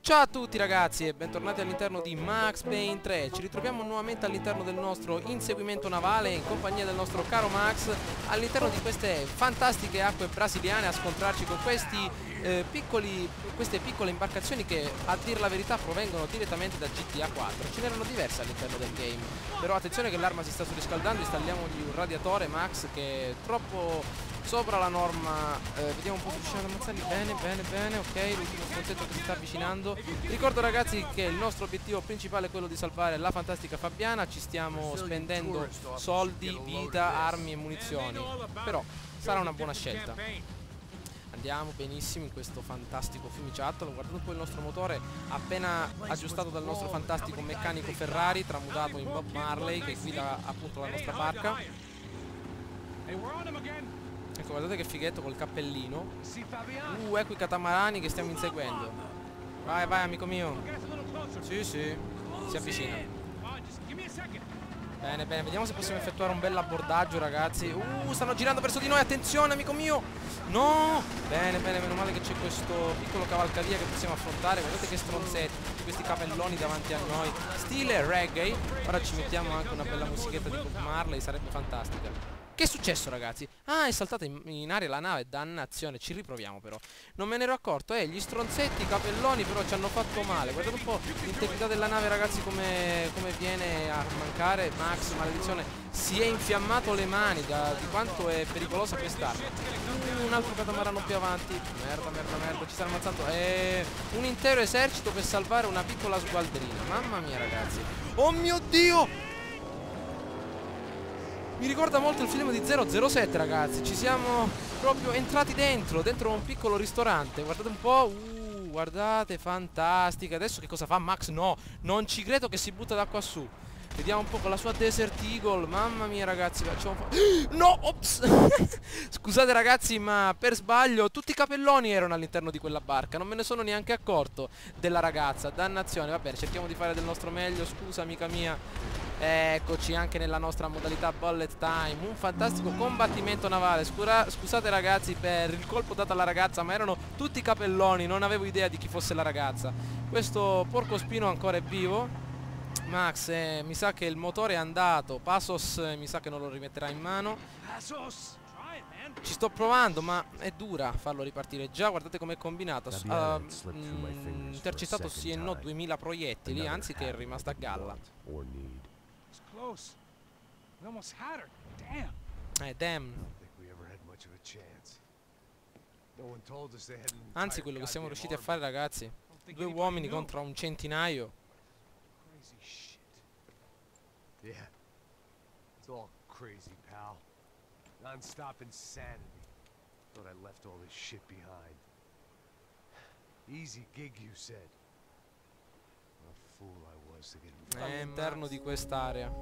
Ciao a tutti ragazzi e bentornati all'interno di Max Payne 3. Ci ritroviamo nuovamente all'interno del nostro inseguimento navale in compagnia del nostro caro Max all'interno di queste fantastiche acque brasiliane a scontrarci con queste piccole imbarcazioni che a dir la verità provengono direttamente da GTA 4. Ce n'erano diverse all'interno del game, però attenzione che l'arma si sta surriscaldando. Installiamogli un radiatore Max che è troppo sopra la norma. Vediamo un po' se riusciamo ad ammazzarli. Bene, ok, l'ultimo stronzetto che si sta avvicinando. Ricordo ragazzi che il nostro obiettivo principale è quello di salvare la fantastica Fabiana. Ci stiamo spendendo soldi, vita, armi e munizioni, però sarà una buona scelta. Andiamo benissimo in questo fantastico fiumiciattolo. Guardate un po' il nostro motore appena aggiustato dal nostro fantastico meccanico Ferrari, tramutato in Bob Marley, che guida appunto la nostra barca. Ecco, guardate che fighetto col cappellino. Ecco i catamarani che stiamo inseguendo. Vai, amico mio. Sì, si avvicina. Bene, vediamo se possiamo effettuare un bel abbordaggio, ragazzi. Stanno girando verso di noi, attenzione, amico mio. No! Bene, meno male che c'è questo piccolo cavalcavia che possiamo affrontare. Guardate che stronzetti, questi capelloni davanti a noi. Stile reggae. Ora ci mettiamo anche una bella musichetta di Bob Marley, sarebbe fantastica. Che è successo ragazzi? Ah, è saltata in aria la nave, dannazione, ci riproviamo però. Non me ne ero accorto, gli stronzetti, i capelloni però ci hanno fatto male. Guardate un po' l'integrità della nave ragazzi come viene a mancare. Max, maledizione, si è infiammato le mani di quanto è pericolosa quest'arma. Un altro catamarano più avanti. Merda, ci stanno ammazzando. Un intero esercito per salvare una piccola sgualdrina. Mamma mia ragazzi. Oh mio Dio! Mi ricorda molto il film di 007 ragazzi. Ci siamo proprio entrati dentro un piccolo ristorante. Guardate un po'. Guardate, fantastica. Adesso che cosa fa Max? No, non ci credo che si butta da qua su. Vediamo un po' con la sua Desert Eagle. Mamma mia ragazzi, facciamo no, ops. Scusate ragazzi, ma per sbaglio tutti i capelloni erano all'interno di quella barca. Non me ne sono neanche accorto della ragazza. Dannazione. Va bene, cerchiamo di fare del nostro meglio. Scusa amica mia. Eccoci anche nella nostra modalità bullet time. Un fantastico combattimento navale. Scusate ragazzi per il colpo dato alla ragazza, ma erano tutti capelloni. Non avevo idea di chi fosse la ragazza. Questo porcospino ancora è vivo. Max, mi sa che il motore è andato. Pasos mi sa che non lo rimetterà in mano. Ci sto provando, ma è dura farlo ripartire. Già, guardate com'è combinato. Intercettato sì e no 2000 proiettili, anzi che è rimasta a galla. Damn. Anzi, quello che siamo riusciti a fare, ragazzi. 2 uomini contro un centinaio. Yeah, it's all crazy, pal. Non-stop insanity. Thought I left all this shit behind. Easy gig, you said. What a fool I was to get involved. All'interno di quest'area.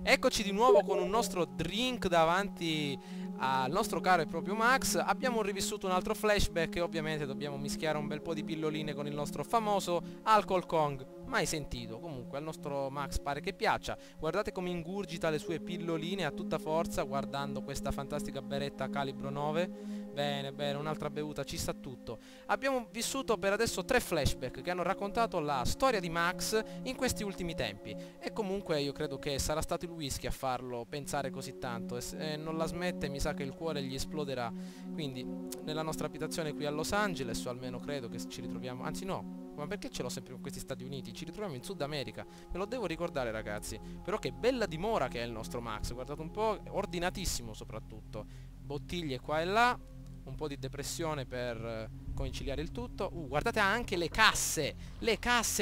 Eccoci di nuovo con un nostro drink davanti al nostro caro e proprio Max. Abbiamo rivissuto un altro flashback e ovviamente dobbiamo mischiare un bel po' di pilloline con il nostro famoso Alcohol Kong. Mai sentito, comunque al nostro Max pare che piaccia. Guardate come ingurgita le sue pilloline a tutta forza guardando questa fantastica beretta calibro 9. Bene, un'altra bevuta, ci sta tutto. Abbiamo vissuto per adesso 3 flashback che hanno raccontato la storia di Max in questi ultimi tempi. E comunque io credo che sarà stato il whisky a farlo pensare così tanto. E non la smette, mi sa che il cuore gli esploderà. Quindi nella nostra abitazione qui a Los Angeles, o almeno credo che ci ritroviamo. Anzi no, ma perché ce l'ho sempre con questi Stati Uniti? Ci ritroviamo in Sud America. Me lo devo ricordare ragazzi. Però che bella dimora che è il nostro Max. Guardate un po', ordinatissimo soprattutto. Bottiglie qua e là. Un po' di depressione per conciliare il tutto. Guardate anche le casse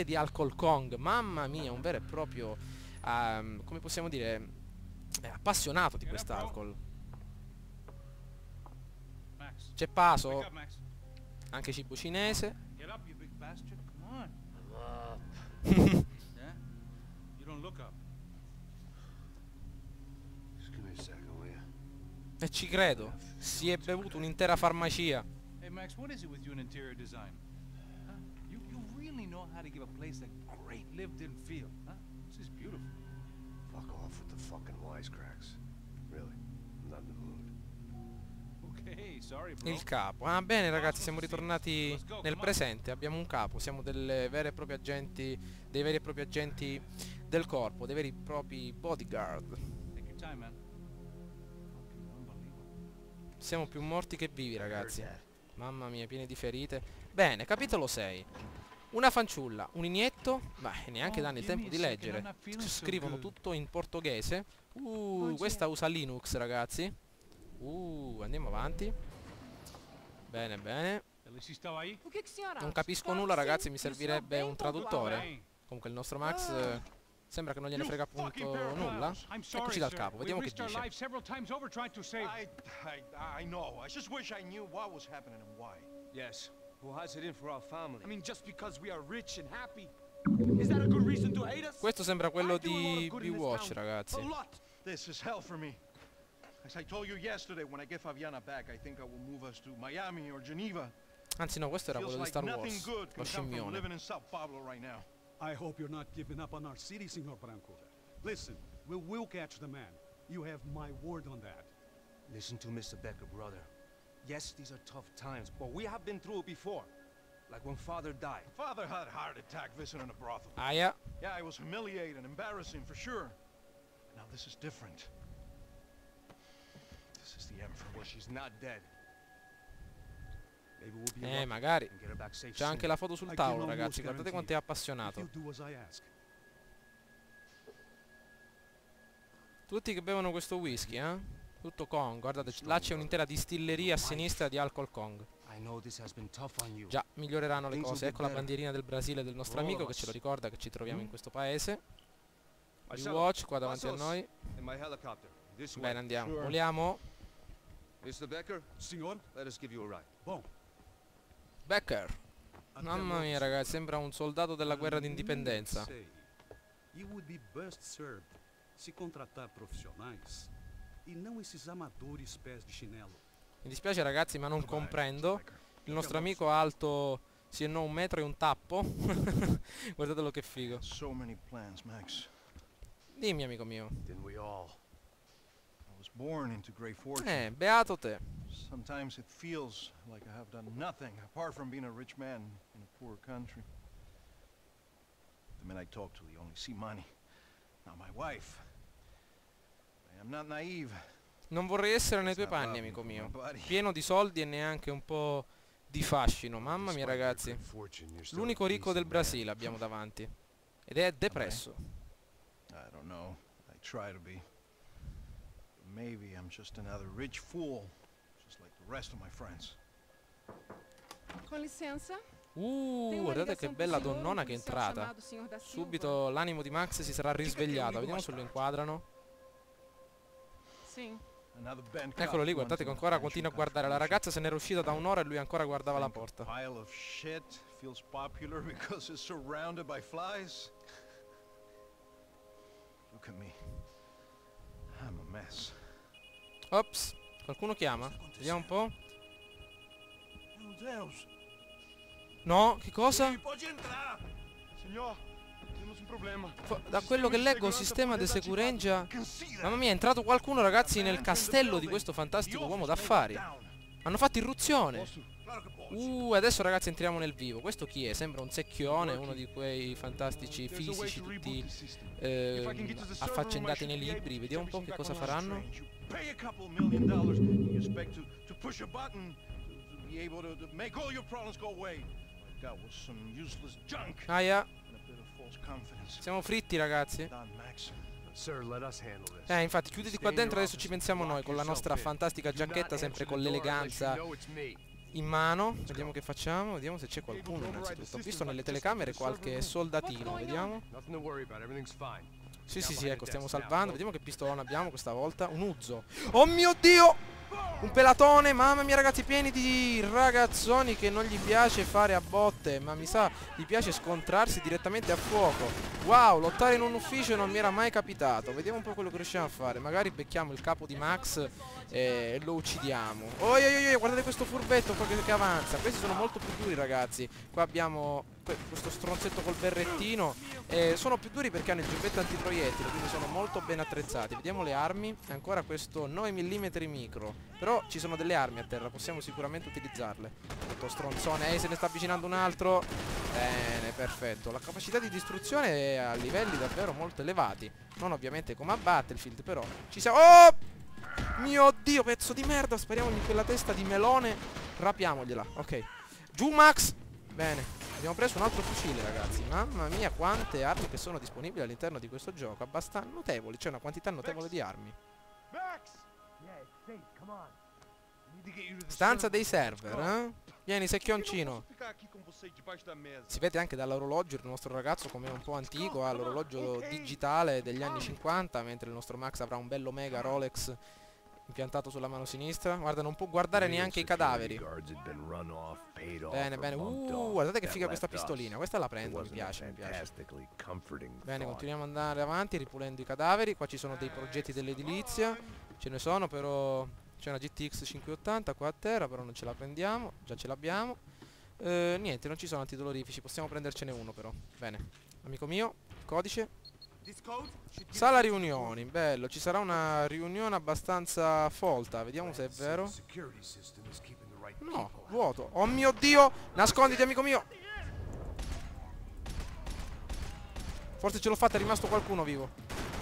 di Alcohol Kong. Mamma mia, un vero e proprio come possiamo dire, appassionato di quest'alcol. C'è Paso, anche cibo cinese. E ci credo, si è bevuto un'intera farmacia. Hey Max, what is it with you and interior design? Huh? You really know how to give a place a great lived-in feel, huh? This is beautiful. Fuck off with the fucking wisecracks. Really, I'm not in the mood. Okay, sorry, bro. Il capo. Ah, bene ragazzi, siamo ritornati nel presente. Abbiamo un capo. Siamo delle vere e proprie agenti, dei veri e propri agenti del corpo, dei veri e propri bodyguard. Take your time, man. Fucking unbelievable. Siamo più morti che vivi, I heard ragazzi. that. Mamma mia, pieni di ferite. Bene, capitolo 6. Una fanciulla, un inietto. Beh, neanche Oh, danno il give tempo me di a second, I'm leggere. not feeling so Scrivono good. tutto in portoghese. Questa usa Linux, ragazzi. Andiamo avanti. Bene, bene. Alice stava aí? O que que a senhora Non acha? capisco Claro nulla, que sim. ragazzi, mi Eu sou servirebbe bem un traduttore. Bem. Comunque il nostro Max sembra che non gliene You frega fucking appunto bear of nulla. I'm sorry, Eccoci dal sir. capo, We vediamo che risked our dice. lives several times over trying to save. I know. I just wish I knew what was happening and why. Yes. Who has it in for our family? I mean, just because we are rich and happy, is that a good reason to hate us? Questo sembra quello I do a lot di of good in this Bewatch, town. ragazzi. A lot. This is hell for me. As I told you yesterday, when I get Fabiana back, I think I will move us to Miami or Geneva. Anzi no, questo era Feels quello di like Star nothing Wars, good lo can come from scimmione. living in Sao Paulo right now. I hope you're not giving up on our city, Senor Branco. Listen, we will catch the man. You have my word on that. Listen to Mr. Becker, brother. Yes, these are tough times, but we have been through it before. Like when father died. Father had a heart attack visiting a brothel. Aia. Yeah, it was humiliating, embarrassing for sure. Now this is different. This is the Emperor. Well, she's not dead. Maybe we'll be lucky Magari. and get her back safe C'è anche soon. la foto sul I tavolo, can ragazzi. almost Guardate guarantee quanto è If appassionato. you do as I ask. Tutti che bevono questo whisky, eh? Tutto Kong. Guardate, là c'è un'intera distilleria a sinistra di alcol Kong. I know this has been tough on you. Già, miglioreranno le Things will cose. get Ecco la better. bandierina del Brasile del nostro For all amico of che ce lo us. ricorda che ci troviamo in questo paese. Marcelo, Bewatch qua davanti a Passos, noi. in my helicopter. This way. Bene, andiamo. Sure. Voliamo. Mr. Becker, Senor, let us give you a ride. bom. Becker. até Mamma logo, mia, senor. ragazzi, sembra un soldato della guerra d'indipendenza. Sei. You would be best served se contratar profissionais e não esses amadores pés de chinelo. Mi dispiace, ragazzi, ma non Goodbye, comprendo. Mr. Becker. Il nostro amico alto, sì e no, 1 metro e un tappo. Guardatelo che figo. So many plans, Max. Dimmi, amico mio. Didn't we all? I was born into great fortune. Beato te. Sometimes it feels like I have done nothing apart from being a rich man in a poor country. The men I talk to, they only see money. Now my wife. I am not naive. Non vorrei essere nei Does tuoi not panni, love me amico for my mio. body. Pieno di soldi e neanche un po' di fascino. Mamma mia, ragazzi. L'unico ricco del Brasile abbiamo davanti. Ed è depresso. I don't know. I try to be. But maybe I'm just another rich fool, just like the rest of my friends. Com licença. Tem uma Guardate che ligação pro bella senhor, donnona um che è policial entrata. chamado Senhor da Silva. Subito l'animo di Max si sarà risvegliato. Vediamo se lo inquadrano. Sim. Another bent Eccolo lì, cop guardate che wants ancora an continua a financial guardare. La contribution. ragazza se n'era uscita da un'ora e lui ancora guardava la Think a porta. pile of shit feels popular because it's surrounded by flies. Look at me. I'm a mess. Ops, qualcuno chiama? Vediamo un po'. Meu Deus. No, che cosa? Pode entrar. Signor, temos un problema. Da quello che leggo, sistema di sicurezza. Mamma mia, è entrato qualcuno, ragazzi, nel castello di questo fantastico uomo d'affari. Hanno fatto irruzione. Adesso, ragazzi, entriamo nel vivo. Questo chi è? Sembra un secchione, uno di quei fantastici fisici tutti affaccendati nei libri. Vediamo un po' che cosa faranno. Pay a couple $1 million and you expect to push a button to be able to make all your problems go away. What I got was some useless junk Aia, and a bit of false confidence. siamo fritti, ragazzi. Don Max. Sir, let us handle this. Infatti, chiuditi qua dentro, adesso ci pensiamo noi con la nostra fantastica giacchetta, sempre con l'eleganza in mano. Vediamo che facciamo, vediamo se c'è qualcuno innanzitutto. Ho visto nelle telecamere qualche soldatino, vediamo. Nothing to worry about, everything's fine. Sì, ecco, stiamo salvando. Vediamo che pistolone abbiamo questa volta. Un Uzo. Oh mio Dio! Un pelatone, mamma mia, ragazzi, pieni di ragazzoni che non gli piace fare a botte, ma mi sa gli piace scontrarsi direttamente a fuoco. Wow, lottare in un ufficio non mi era mai capitato. Vediamo un po' quello che riusciamo a fare. Magari becchiamo il capo di Max e lo uccidiamo. Guardate questo furbetto qua che avanza. Questi sono molto più duri, ragazzi. Qua abbiamo questo stronzetto col berrettino. Sono più duri perché hanno il giubbetto antiproiettile, quindi sono molto ben attrezzati. Vediamo le armi. Ancora questo 9 mm micro. Però ci sono delle armi a terra, possiamo sicuramente utilizzarle. Questo stronzone, se ne sta avvicinando un altro. Bene, perfetto. La capacità di distruzione è a livelli davvero molto elevati. Non ovviamente come a Battlefield, però ci siamo. Oh! Mio Dio, pezzo di merda. Spariamogli in quella testa di melone. Rapiamogliela, ok. Giù Max. Bene, abbiamo preso un altro fucile, ragazzi. Mamma mia, quante armi che sono disponibili all'interno di questo gioco. Abbastanza notevoli, c'è una quantità notevole di armi. Stanza dei server, eh? Vieni, secchioncino. Si vede anche dall'orologio il nostro ragazzo come è un po' antico, ha l'orologio digitale degli anni 50, mentre il nostro Max avrà un bello mega Rolex impiantato sulla mano sinistra. Guarda, non può guardare neanche i cadaveri. Bene, bene. Guardate che figa questa pistolina. Questa la prendo, mi piace, mi piace. Bene, continuiamo ad andare avanti ripulendo i cadaveri. Qua ci sono dei progetti dell'edilizia. Ce ne sono, però c'è una GTX 580 qua a terra, però non ce la prendiamo. Già ce l'abbiamo. Niente, non ci sono antidolorifici. Possiamo prendercene uno però. Bene, amico mio, codice. Sala riunioni, bello, ci sarà una riunione abbastanza folta, vediamo se è vero. No, vuoto. Oh mio Dio, nasconditi amico mio. Forse ce l'ho fatta, è rimasto qualcuno vivo.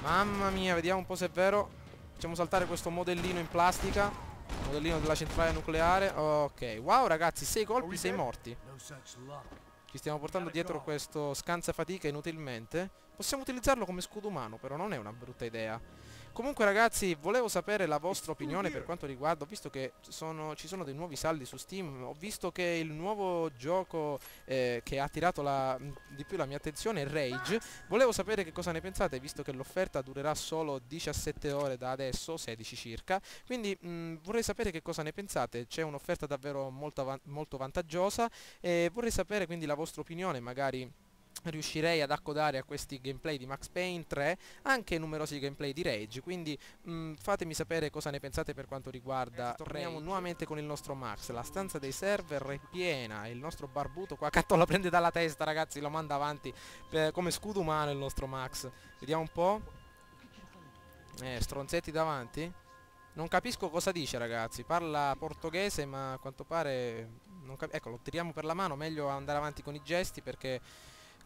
Mamma mia, vediamo un po' se è vero. Facciamo saltare questo modellino in plastica, modellino della centrale nucleare. Ok, wow ragazzi, 6 colpi, 6 morti. Ci stiamo portando dietro questo scansafatica inutilmente. Possiamo utilizzarlo come scudo umano, però non è una brutta idea. Comunque ragazzi, volevo sapere la vostra opinione per quanto riguarda, ho visto che ci sono dei nuovi saldi su Steam, ho visto che il nuovo gioco che ha attirato di più la mia attenzione è Rage. Volevo sapere che cosa ne pensate, visto che l'offerta durerà solo 17 ore da adesso, 16 circa. Quindi vorrei sapere che cosa ne pensate, c'è un'offerta davvero molto vantaggiosa e vorrei sapere quindi la vostra opinione, magari riuscirei ad accodare a questi gameplay di Max Payne 3 anche numerosi gameplay di Rage, quindi fatemi sapere cosa ne pensate per quanto riguarda torniamo nuovamente con il nostro Max. La stanza dei server è piena, il nostro barbuto qua accanto la prende dalla testa, ragazzi, lo manda avanti come scudo umano il nostro Max. Vediamo un po'. Stronzetti davanti. Non capisco cosa dice, ragazzi, parla portoghese ma a quanto pare ecco, lo tiriamo per la mano, meglio andare avanti con i gesti perché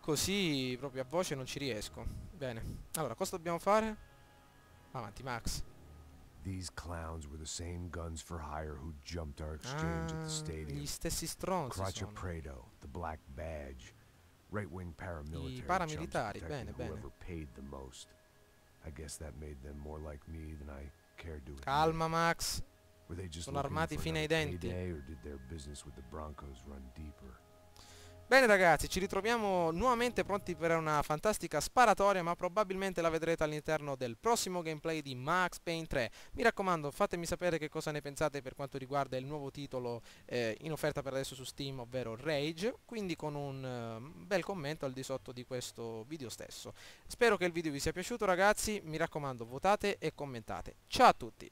così proprio a voce non ci riesco. Bene, allora cosa dobbiamo fare? Avanti Max. These clowns were the same guns for hire who jumped our exchange at the stadium. Gli stessi stronzi Craccia sono. Predo, the black badge. Right-wing paramilitary. I paramilitari, chumps bene, protecting bene. whoever paid the most. I guess that made them more like me than I cared to admit. Calma Max. Were they just Sono looking armati for fino ai another denti. payday, or did their business with the Broncos run deeper? Bene ragazzi, ci ritroviamo nuovamente pronti per una fantastica sparatoria, ma probabilmente la vedrete all'interno del prossimo gameplay di Max Payne 3. Mi raccomando, fatemi sapere che cosa ne pensate per quanto riguarda il nuovo titolo in offerta per adesso su Steam, ovvero Rage, quindi con un bel commento al di sotto di questo video stesso. Spero che il video vi sia piaciuto ragazzi, mi raccomando, votate e commentate. Ciao a tutti!